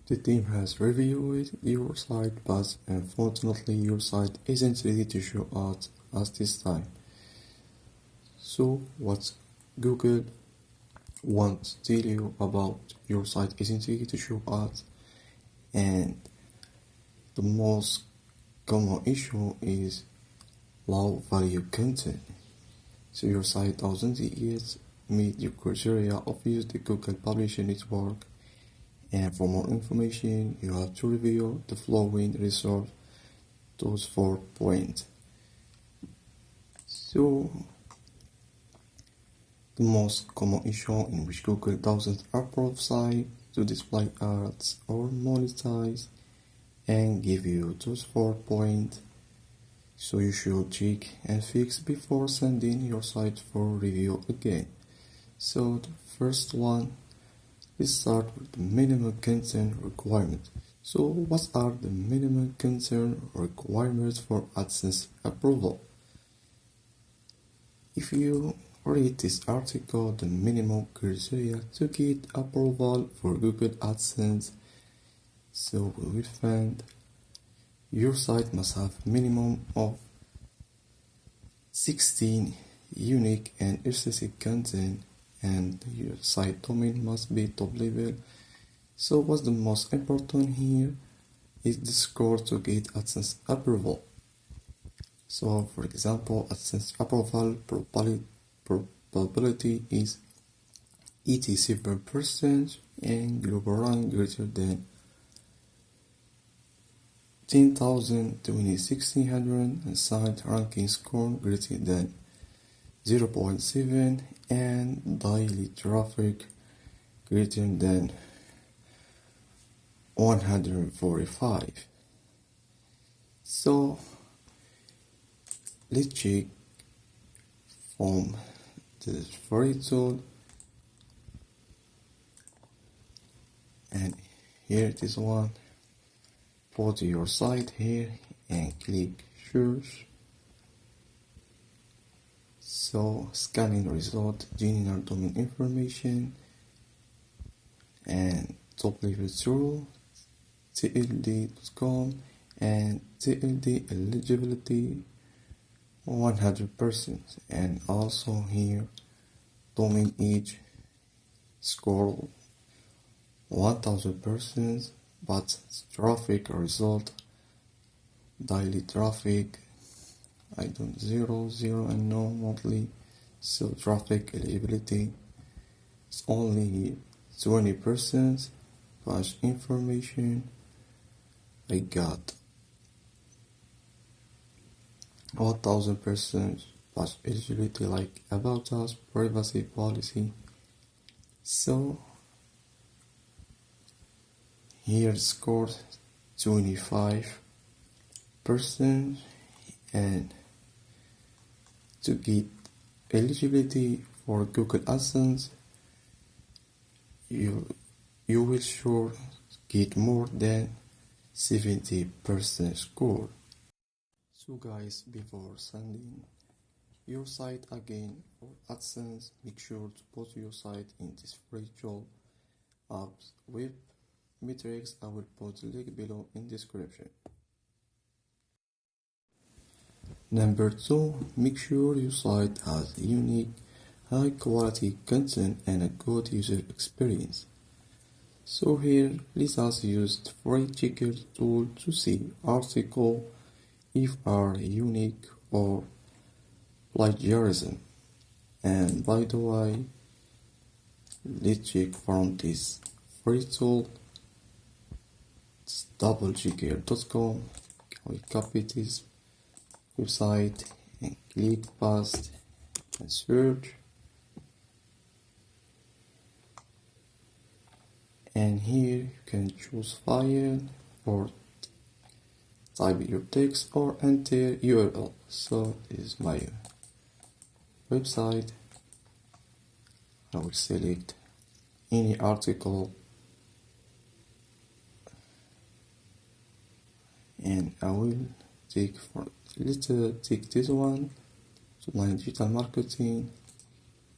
The team has reviewed your site, but unfortunately your site isn't ready to show ads at this time. So what Google wants to tell you about your site isn't ready to show ads, and the most common issue is low value content. So your site doesn't yet meet your criteria of use the Google Publisher Network. And for more information, you have to review the following research, those 4 points. So, the most common issue in which Google doesn't approve sites to display ads or monetize and give you those 4 points. So you should check and fix before sending your site for review again. So the first one, let's start with the minimum content requirement. So what are the minimum content requirements for AdSense approval? If you read this article, the minimum criteria to get approval for Google AdSense, so we will find your site must have minimum of 16 unique and exclusive content, and your site domain must be top level. So what's the most important here is the score to get AdSense approval. So for example, AdSense approval probability is 87% and global rank greater than 10,000 to 1600 and site ranking score greater than 0.7 and daily traffic greater than 145. So let's check from the free tool, and here it is one. Put your site here and click search. So scanning result, general domain information and top level tool, TLD.com and TLD eligibility 100%, and also here domain age score 1000%, but traffic result, daily traffic, I don't 0 and no monthly. So traffic eligibility is only 20%. Page information, I got 1000%. Page eligibility like about us, privacy policy. So here scored 25%, and to get eligibility for Google AdSense, you will sure get more than 70% score. So guys, before sending your site again for AdSense, make sure to put your site in this free tool apps web metrics. I will put the link below in description. Number 2, make sure your site has unique, high quality content and a good user experience. So here, let us use the free checker tool to see articles if are unique or plagiarism. And by the way, let's check from this free tool. It's doublechecker.com. We copy this website and click paste and search, and here you can choose file or type your text or enter URL. So this is my website. I will select any article and I will let's take this one to my digital marketing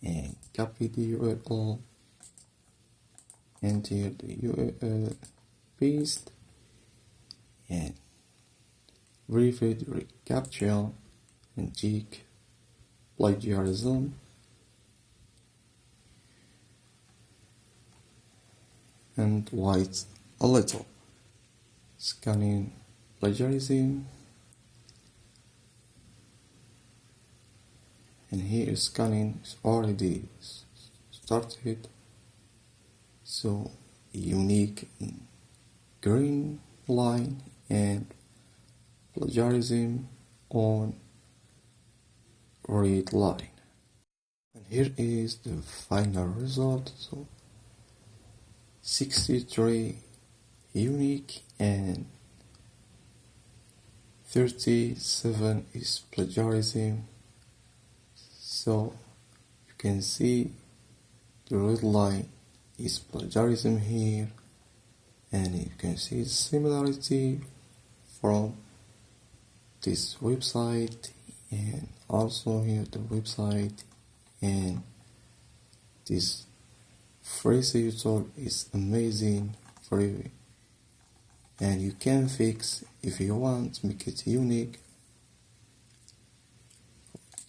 and copy the URL, enter the URL paste and verified recaptcha and check plagiarism. And white a little. Scanning plagiarism. And here scanning is already started. So unique in green line and plagiarism on red line. And here is the final result. So 63 unique and 37 is plagiarism. So you can see the red line is plagiarism here, and you can see similarity from this website and also here the website, and this free SEO tool is amazing, free, and you can fix if you want to make it unique.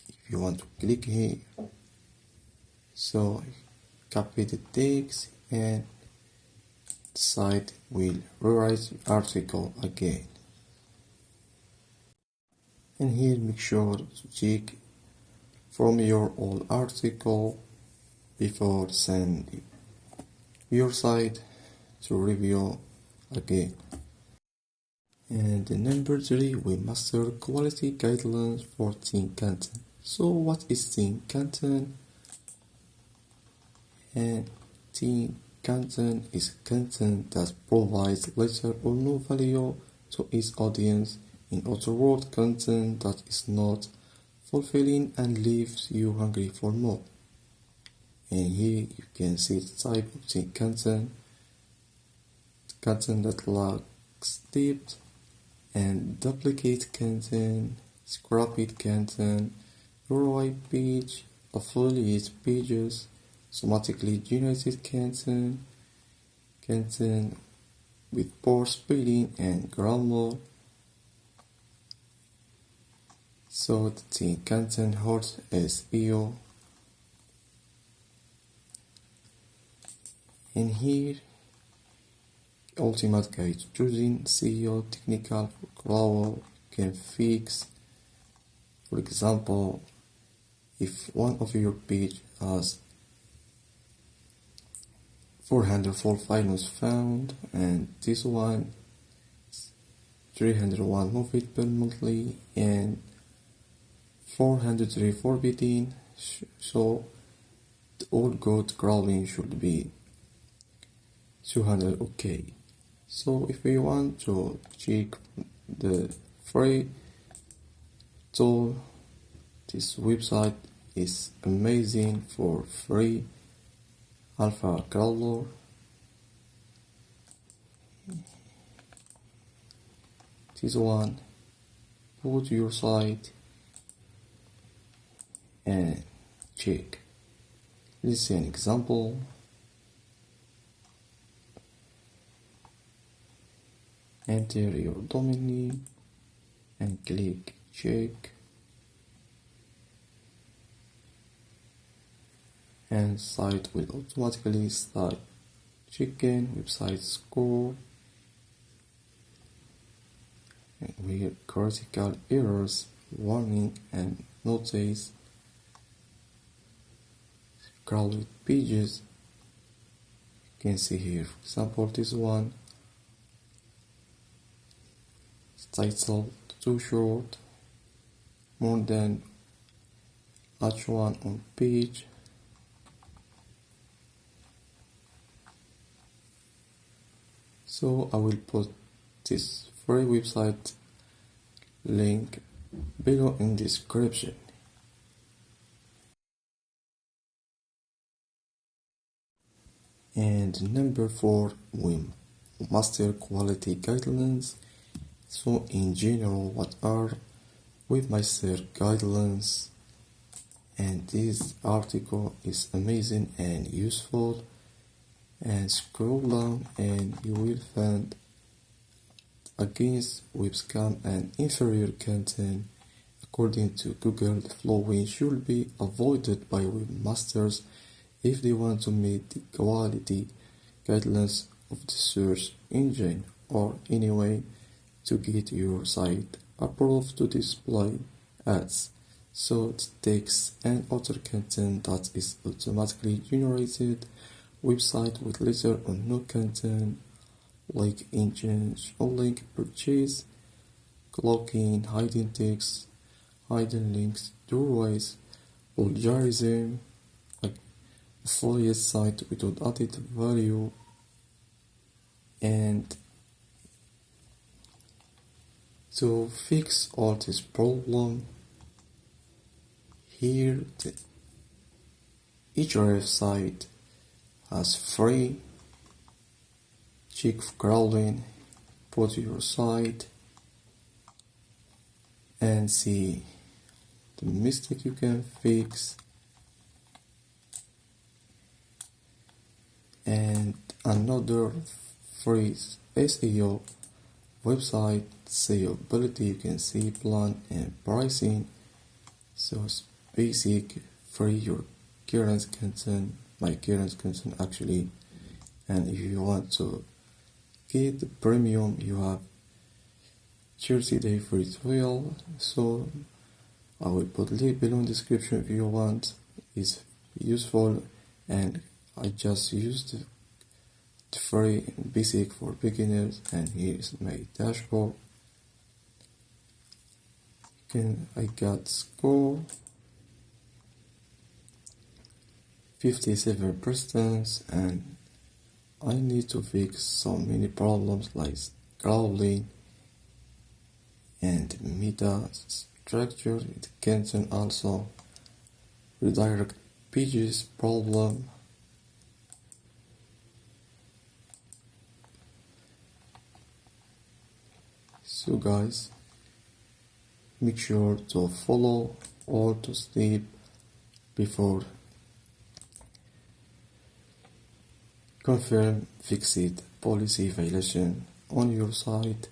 If you want to click here, so copy the text and the site will rewrite the article again. And here make sure to check from your old article before sending your site to review again. And the number 3, Webmaster quality guidelines for thin content. So what is thin content? And thin content is content that provides little or no value to its audience. In other words, content that is not fulfilling and leaves you hungry for more. And here you can see the type of thin content. Content that lacks depth and duplicate content, scrapped content, ROI page, affiliate pages, automatically generated content, content with poor spelling and grammar. So the thin content hurts SEO. And here, ultimate guide to choosing SEO technical for crawler can fix. For example, if one of your page has 404 files found and this one 301 moved per monthly and 403 forbidden, so the all good crawling should be 200. Okay, so if we want to check the free tool, this website is amazing for free alpha crawler. This one, put your site and check. Let's see an example. Enter your domain name and click check, and site will automatically start checking website score. And we have critical errors warning and notice, crowded pages. You can see here, for example, this one title too short, more than H1 on page. So I will put this free website link below in description. And number 4, Webmaster quality guidelines. So in general, what are Webmaster guidelines? And this article is amazing and useful. and scroll down and you will find against web scam and inferior content. According to Google, the following should be avoided by webmasters if they want to meet the quality guidelines of the search engine, or any way to get your site approved to display ads. So the text and other content that is automatically generated, website with little or no content, like engines or link purchase, cloaking, hiding text, hidden links, doorways, plagiarism, like affiliate site without added value, and to fix all this problem, here each website has free check crawling. Put your site and see the mistake you can fix, and another free SEO website SEObility. You can see plan and pricing. So it's basic, free your current content, my current content actually. And if you want to get the premium, you have 30-day free trial. So I will put link below in the description if you want. It's useful, and I just used the free basic for beginners. And here is my dashboard. I got score 57%, and I need to fix so many problems like crawling and meta structure. It can also redirect pages problem. So guys, make sure to follow all the steps before confirm fixed policy violation on your site.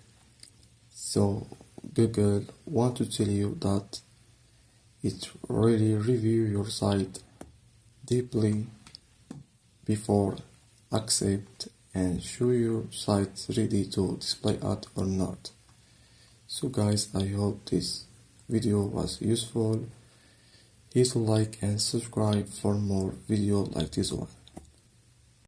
So Google want to tell you that it really review your site deeply before accept and show your site ready to display ad or not. So guys, I hope this video was useful. Hit like and subscribe for more videos like this one.